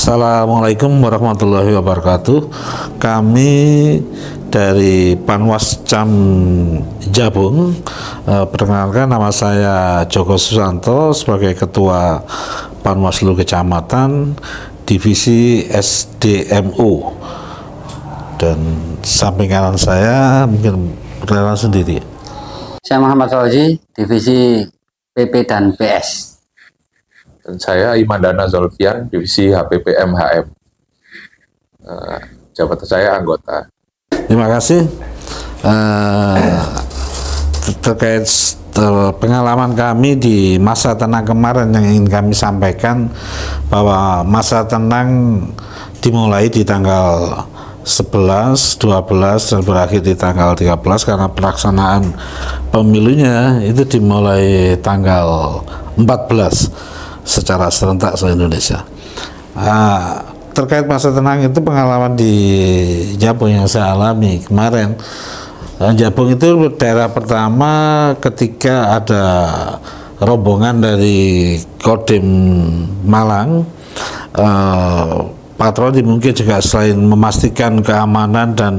Assalamualaikum warahmatullahi wabarakatuh. Kami dari Panwascam Jabung, perkenalkan nama saya Joko Susanto sebagai Ketua Panwaslu Kecamatan Divisi SDMU, dan samping kanan saya mungkin perkenalan sendiri. Saya Muhammad Fauzi, Divisi PP dan PS. Dan saya Imandana Zolfian, Divisi HPPM HM. Jabatan saya anggota. Terima kasih. Terkait pengalaman kami di masa tenang kemarin yang ingin kami sampaikan, bahwa masa tenang dimulai di tanggal 11, 12 dan berakhir di tanggal 13 karena pelaksanaan pemilunya itu dimulai tanggal 14 secara serentak se-Indonesia. Terkait masa tenang itu, pengalaman di Jabung yang saya alami kemarin. Jabung itu daerah pertama ketika ada rombongan dari Kodim Malang. Patroli mungkin juga selain memastikan keamanan dan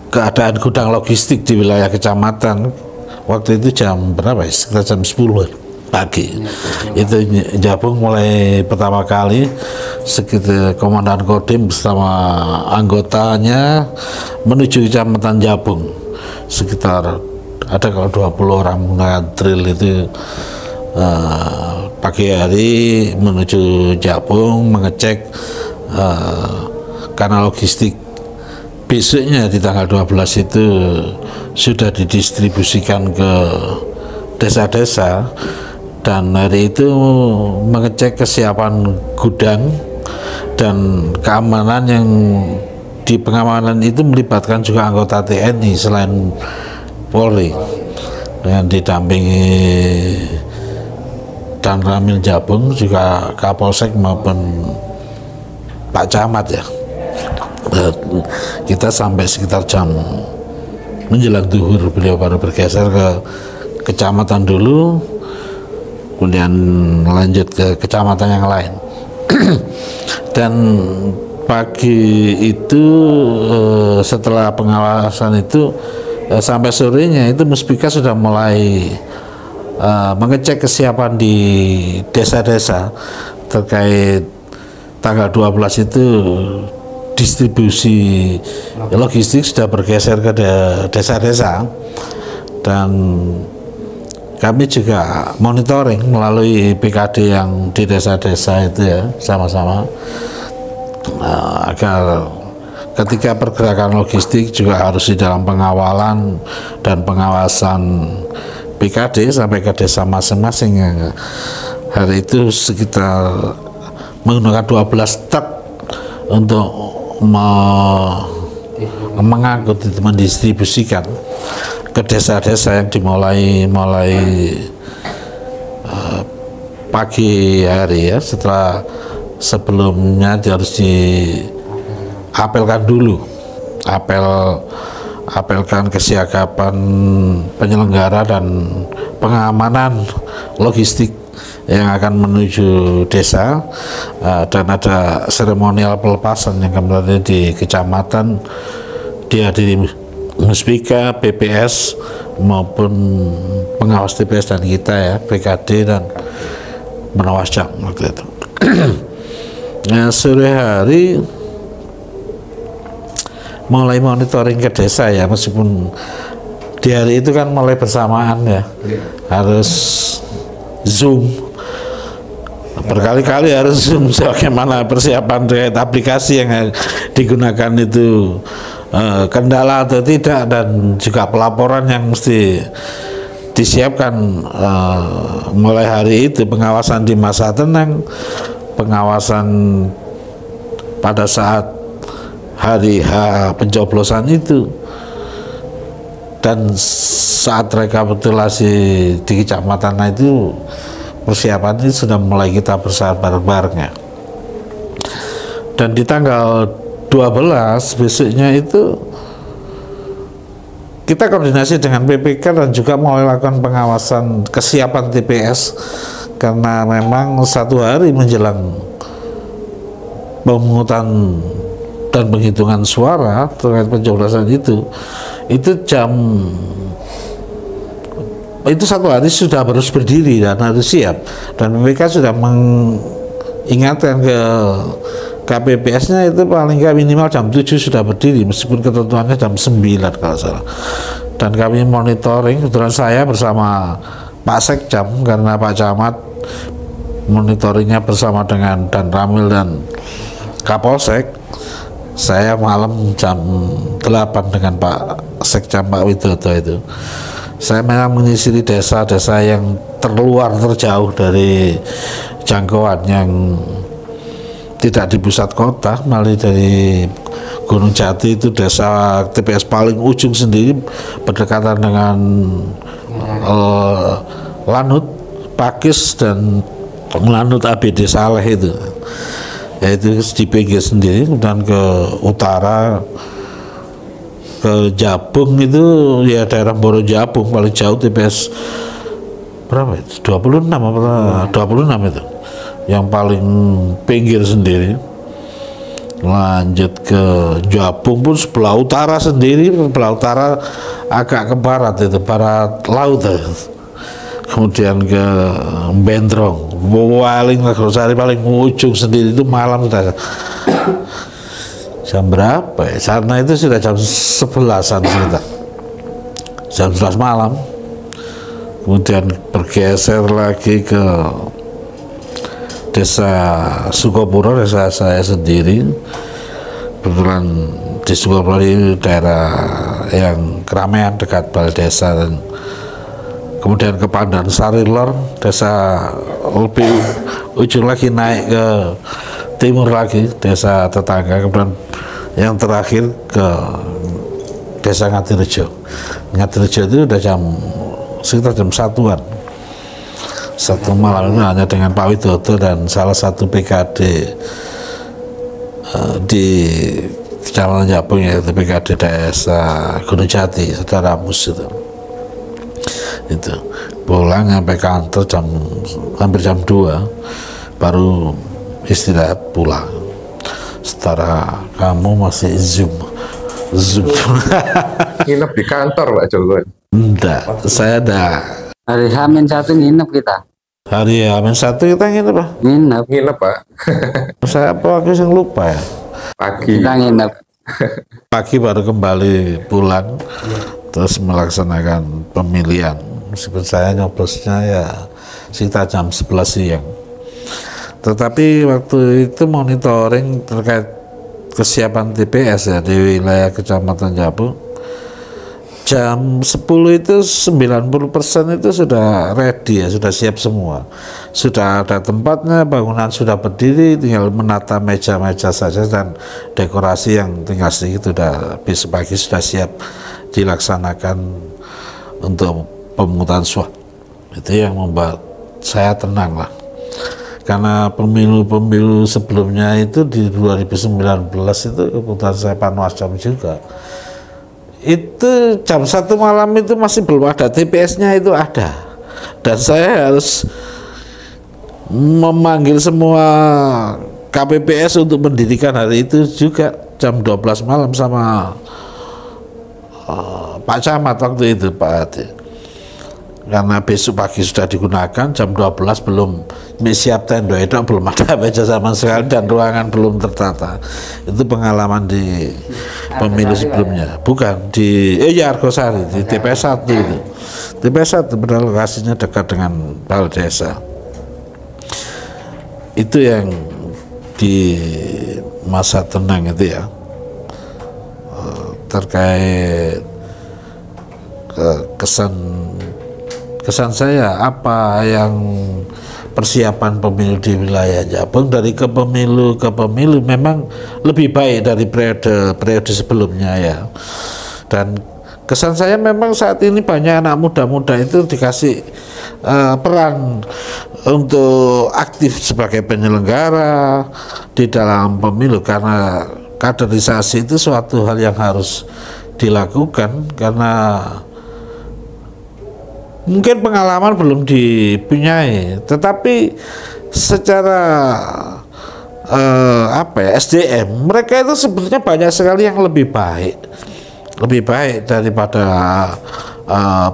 keadaan gudang logistik di wilayah kecamatan. Waktu itu jam berapa ya? Sekitar jam 10 pagi. Itu Jabung mulai pertama kali sekitar Komandan Kodim bersama anggotanya menuju Kecamatan Jabung. Sekitar ada kalau 20 orang menggunakan drill itu pagi hari menuju Jabung mengecek kanal logistik. Besoknya di tanggal 12 itu sudah didistribusikan ke desa-desa, dan hari itu mengecek kesiapan gudang dan keamanan. Yang di pengamanan itu melibatkan juga anggota TNI selain Polri, dengan didampingi dan Ramil Jabung, juga Kapolsek maupun Pak Camat ya. Kita sampai sekitar jam menjelang duhur, beliau baru bergeser ke kecamatan dulu, kemudian lanjut ke kecamatan yang lain. Dan pagi itu setelah pengawasan itu sampai sorenya itu Muspika sudah mulai mengecek kesiapan di desa-desa terkait tanggal 12 itu. Distribusi logistik sudah bergeser ke desa-desa, dan kami juga monitoring melalui PKD yang di desa-desa itu ya, sama-sama agar ketika pergerakan logistik juga harus di dalam pengawalan dan pengawasan PKD sampai ke desa masing-masing. Yang hari itu sekitar menggunakan 12 truk untuk mengangkut itu, mendistribusikan ke desa-desa yang dimulai pagi hari ya, setelah sebelumnya harus diapelkan dulu, apelkan kesiagapan penyelenggara dan pengamanan logistik yang akan menuju desa, dan ada seremonial pelepasan yang kemarin di kecamatan dihadiri Muspika, PPS maupun pengawas TPS dan kita ya, PKD dan Panwascam waktu itu. Nah, sore hari mulai monitoring ke desa ya, meskipun di hari itu kan mulai bersamaan ya, harus Zoom. Berkali-kali harus Zoom, bagaimana persiapan terkait aplikasi yang digunakan itu kendala atau tidak, dan juga pelaporan yang mesti disiapkan mulai hari itu. Pengawasan di masa tenang, pengawasan pada saat hari H pencoblosan itu, dan saat rekapitulasi di kecamatan itu, persiapan ini sudah mulai kita bersama bareng-barengnya. Dan di tanggal 12 besoknya itu kita koordinasi dengan PPK dan juga mulai lakukan pengawasan kesiapan TPS karena memang 1 hari menjelang pemungutan dan penghitungan suara terkait pencoblosan itu itu 1 hari sudah harus berdiri dan harus siap, dan mereka sudah mengingatkan ke KPPS-nya itu paling nggak minimal jam 7 sudah berdiri, meskipun ketentuannya jam 9 kalau salah. Dan kami monitoring, kebetulan saya bersama Pak Sekjam, karena Pak Camat monitoringnya bersama dengan Dan Ramil dan Kapolsek. Saya malam jam 8 dengan Pak Sekjam, Pak Widodo itu. Saya memang menyisiri desa-desa yang terluar, terjauh dari jangkauan, yang tidak di pusat kota, malah dari Gunung Jati itu desa TPS paling ujung sendiri, berdekatan dengan Lanut, Pakis dan Lanut ABD Saleh itu. Yaitu di pinggir sendiri, dan ke utara ke Jabung itu ya daerah Boro Jabung paling jauh TPS berapa itu? 26 apa 26 itu yang paling pinggir sendiri. Lanjut ke Jabung pun sebelah utara sendiri, sebelah utara agak ke barat itu, barat laut itu. Kemudian ke Bendrong, paling Nagosari paling ujung sendiri itu malam sudah jam berapa ya? Karena itu sudah jam 11-an sekitar, jam 11 malam. Kemudian bergeser lagi ke desa Sukopuro, desa saya sendiri. Kebetulan di Sukopuro ini daerah yang keramaian dekat balai desa. Dan kemudian ke Pandan Sarilor, desa lebih ujung lagi, naik ke timur lagi, desa tetangga. Kemudian yang terakhir ke desa Ngadirejo. Ngadirejo itu udah sekitar jam 1-an. 1 malam itu hanya dengan Pak Widodo dan salah satu PKD di Kecamatan Jabung, yaitu PKD desa Gunung Jati, Saudara Mus itu. Itu pulang sampai kantor hampir jam 2 baru istirahat pulang. Setara kamu masih zoom. Nginep di kantor Pak Jokowi? Enggak, saya ada. Hari H-1 nginep kita. Hari H-1 kita nginep Pak? Nginep Pak. Saya apa aku yang lupa ya? Pagi. Kita nginep. Pagi baru kembali pulang, terus melaksanakan pemilihan. Meskipun saya nyoblosnya ya sekitar jam 11 siang. Tetapi waktu itu monitoring terkait kesiapan TPS ya di wilayah Kecamatan Jabung, jam 10 itu 90% itu sudah ready ya, sudah siap semua. Sudah ada tempatnya, bangunan sudah berdiri, tinggal menata meja-meja saja, dan dekorasi yang tinggal sedikit sudah besok pagi sudah siap dilaksanakan untuk pemungutan suara. Itu yang membuat saya tenang lah. Karena pemilu-pemilu sebelumnya itu di 2019 itu keputusan saya Panwascam juga. Itu jam 1 malam itu masih belum ada, TPS-nya itu ada. Dan saya harus memanggil semua KPPS untuk mendirikan hari itu juga jam 12 malam sama Pak Camat waktu itu, Pak Hadi. Karena besok pagi sudah digunakan, jam 12 belum siap tenda itu, belum ada meja sama sekali, dan ruangan belum tertata. Itu pengalaman di pemilu sebelumnya. Bukan di Argosari, di TPS 1 itu. TPS 1 padahal lokasinya dekat dengan balai desa. Itu yang di masa tenang itu ya, terkait kesan saya apa yang persiapan pemilu di wilayah Jabung dari ke pemilu memang lebih baik dari periode sebelumnya ya. Dan kesan saya memang saat ini banyak anak muda-muda itu dikasih peran untuk aktif sebagai penyelenggara di dalam pemilu, karena kaderisasi itu suatu hal yang harus dilakukan, karena mungkin pengalaman belum dipunyai, tetapi secara SDM mereka itu sebetulnya banyak sekali yang lebih baik daripada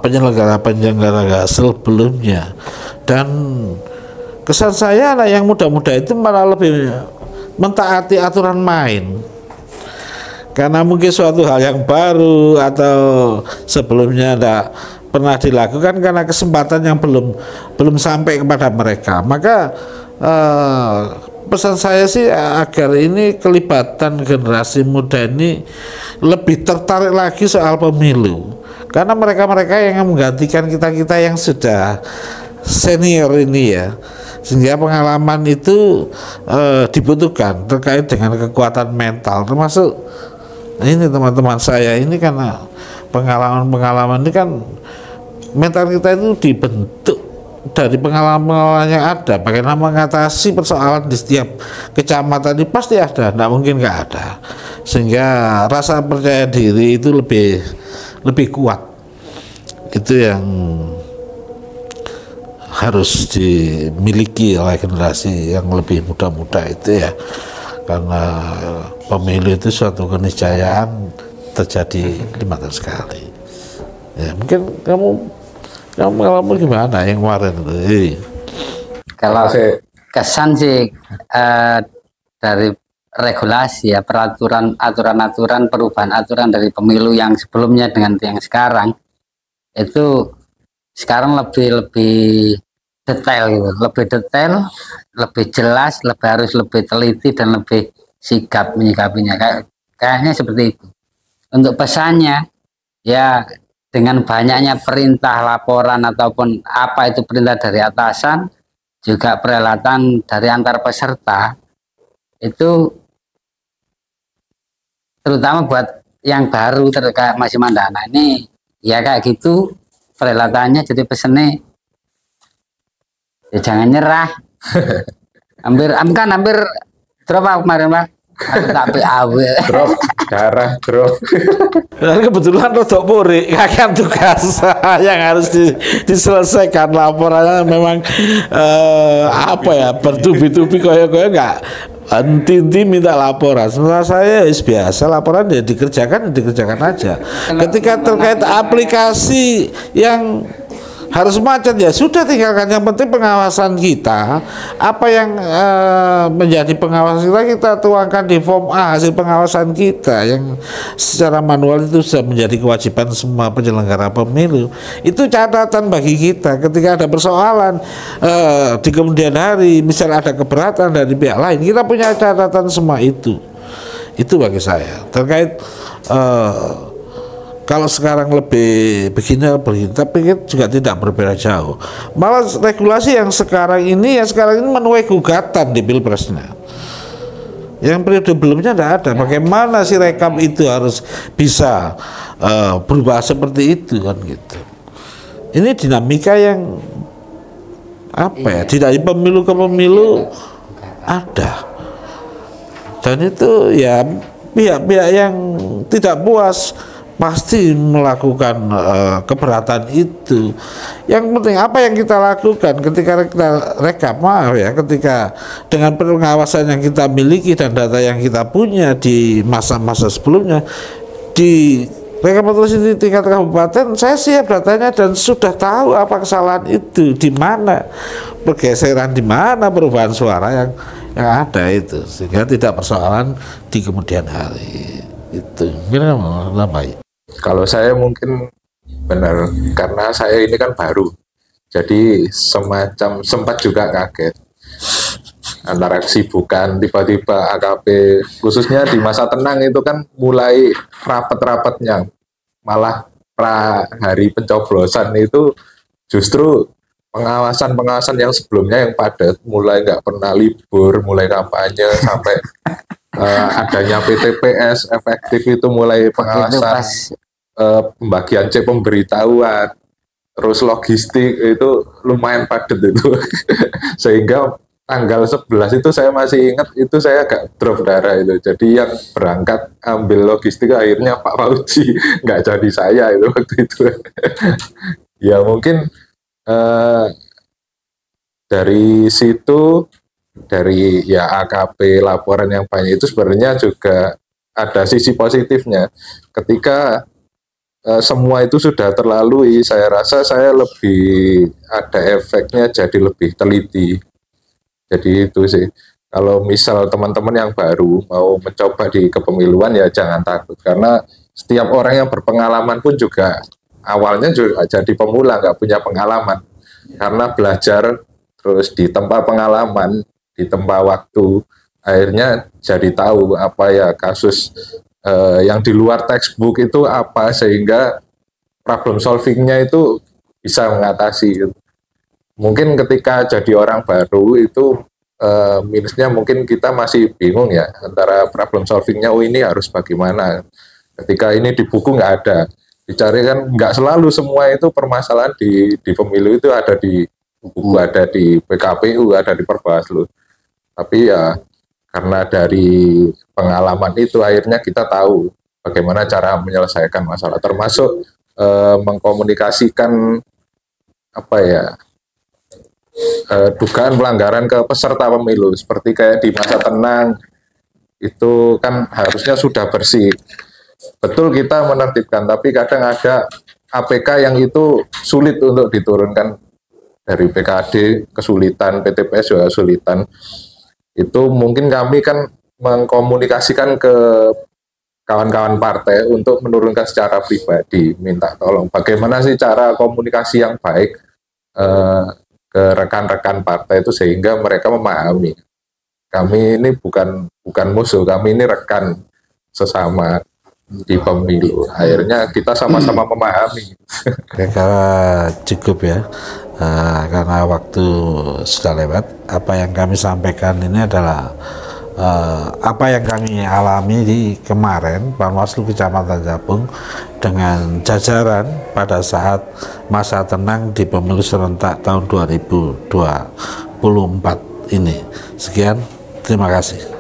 penyelenggara sebelumnya. Dan kesan saya anak yang muda-muda itu malah lebih mentaati aturan main, karena mungkin suatu hal yang baru atau sebelumnya tidak pernah dilakukan, karena kesempatan yang belum sampai kepada mereka. Maka pesan saya sih agar ini kelibatan generasi muda ini lebih tertarik lagi soal pemilu, karena mereka-mereka yang menggantikan kita-kita yang sudah senior ini ya, sehingga pengalaman itu dibutuhkan terkait dengan kekuatan mental. Termasuk ini teman-teman saya ini, karena pengalaman-pengalaman ini kan mental kita itu dibentuk dari pengalaman yang ada. Bagaimana mengatasi persoalan di setiap kecamatan ini pasti ada, tidak mungkin nggak ada, sehingga rasa percaya diri itu lebih kuat. Itu yang harus dimiliki oleh generasi yang lebih muda-muda itu ya, karena pemilu itu suatu keniscayaan terjadi 5 tahun sekali. Ya, mungkin kamu mengalami gimana yang kemarin itu? Kalau kesan sih dari regulasi ya, aturan-aturan perubahan aturan dari pemilu yang sebelumnya dengan yang sekarang itu sekarang lebih detail gitu, lebih jelas, harus lebih teliti dan lebih sigap menyikapinya. Kayaknya seperti itu. Untuk pesannya ya, dengan banyaknya perintah, laporan ataupun apa itu perintah dari atasan, juga perhelatan dari antar peserta, itu terutama buat yang baru terkait masih Mandana ini ya kayak gitu perhelatannya. Jadi pesannya ya jangan nyerah. hampir drop kemarin Pak, tapi drop darah Dan kebetulan rodok puri kakek tugas yang harus diselesaikan. Laporannya memang bertubi-tubi, koyo-koyo nggak henti minta laporan. Sementara saya biasa laporan ya dikerjakan aja. Ketika terkait aplikasi yang harus macet ya sudah, tinggalkan. Yang penting pengawasan kita, apa yang menjadi pengawasan kita tuangkan di form A, hasil pengawasan kita yang secara manual itu sudah menjadi kewajiban semua penyelenggara pemilu. Itu catatan bagi kita ketika ada persoalan di kemudian hari, misal ada keberatan dari pihak lain, kita punya catatan semua itu bagi saya. Terkait kalau sekarang lebih begini, tapi juga tidak berbeda jauh. Malah regulasi yang sekarang ini menuai gugatan di pilpresnya. Yang periode sebelumnya tidak ada. Bagaimana si rekap itu harus bisa berubah seperti itu kan gitu. Ini dinamika yang tidak di pemilu ke pemilu ada. Dan itu ya pihak-pihak yang tidak puas pasti melakukan keberatan itu. Yang penting apa yang kita lakukan ketika kita rekap, ketika dengan pengawasan yang kita miliki dan data yang kita punya di masa-masa sebelumnya, di rekapitulasi di tingkat kabupaten, saya siap datanya dan sudah tahu apa kesalahan itu di mana, pergeseran di mana, perubahan suara yang ada itu, sehingga tidak persoalan di kemudian hari itu. Gimana Pak? Kalau saya mungkin benar, karena saya ini kan baru, jadi semacam sempat juga kaget antara kesibukan tiba-tiba AKP, khususnya di masa tenang itu kan mulai rapat-rapatnya, malah hari pencoblosan itu justru pengawasan yang sebelumnya yang padat, mulai nggak pernah libur, mulai kampanye sampai adanya PTPS efektif itu mulai pengawasan, pembagian cek pemberitahuan, terus logistik itu lumayan padat itu. Sehingga tanggal 11 itu saya masih ingat, itu saya agak drop darah itu. Jadi yang berangkat ambil logistik akhirnya Pak Fauzi, nggak jadi saya itu waktu itu. Ya mungkin eh, dari situ, dari ya AKP laporan yang banyak itu sebenarnya juga ada sisi positifnya. Ketika semua itu sudah terlalui, saya rasa saya lebih ada efeknya, jadi lebih teliti. Jadi itu sih. Kalau misal teman-teman yang baru mau mencoba di kepemiluan ya jangan takut, karena setiap orang yang berpengalaman pun juga awalnya juga jadi pemula, nggak punya pengalaman. Karena belajar terus di tempat pengalaman, di tempat waktu, akhirnya jadi tahu apa ya kasus yang di luar textbook itu apa, sehingga problem solvingnya itu bisa mengatasi gitu. Mungkin ketika jadi orang baru itu minusnya mungkin kita masih bingung ya antara problem solvingnya, oh ini harus bagaimana. Ketika ini di buku nggak ada, dicari kan nggak selalu semua itu permasalahan di pemilu itu ada di buku, ada di PKPU, ada di Perbawaslu. Tapi ya karena dari pengalaman itu akhirnya kita tahu bagaimana cara menyelesaikan masalah, termasuk mengkomunikasikan apa ya, dugaan pelanggaran ke peserta pemilu, seperti kayak di masa tenang itu kan harusnya sudah bersih. Betul kita menertibkan, tapi kadang ada APK yang itu sulit untuk diturunkan dari PKD, kesulitan, PTPS juga kesulitan. Itu mungkin kami kan mengkomunikasikan ke kawan-kawan partai untuk menurunkan secara pribadi, minta tolong bagaimana sih cara komunikasi yang baik ke rekan-rekan partai itu sehingga mereka memahami kami ini bukan musuh, kami ini rekan sesama di pemilu. Akhirnya kita sama-sama memahami. Karena cukup ya, karena waktu sudah lewat. Apa yang kami sampaikan ini adalah apa yang kami alami di kemarin Panwaslu Kecamatan Jabung dengan jajaran pada saat masa tenang di pemilu serentak tahun 2024 ini. Sekian, terima kasih.